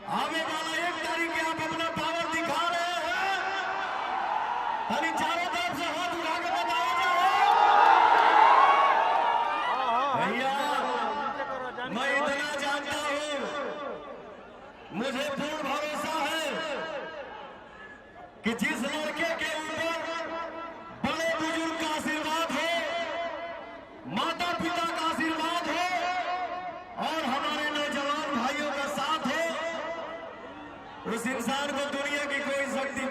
आने वाला 1 तारीख के आप अपना पावर दिखा रहे हैं। खाली चारों तरफ से हाथ उठा के बताया जाए भैया, मैं इतना जानता हूं, मुझे पूर्ण भरोसा है कि जिस लड़के के ऊपर बड़े बुजुर्ग का आशीर्वाद हो, माता पिता का आशीर्वाद हो और हमारे नौजवान भाइयों का साथ हो, उस इंसान को दुनिया की कोई शक्ति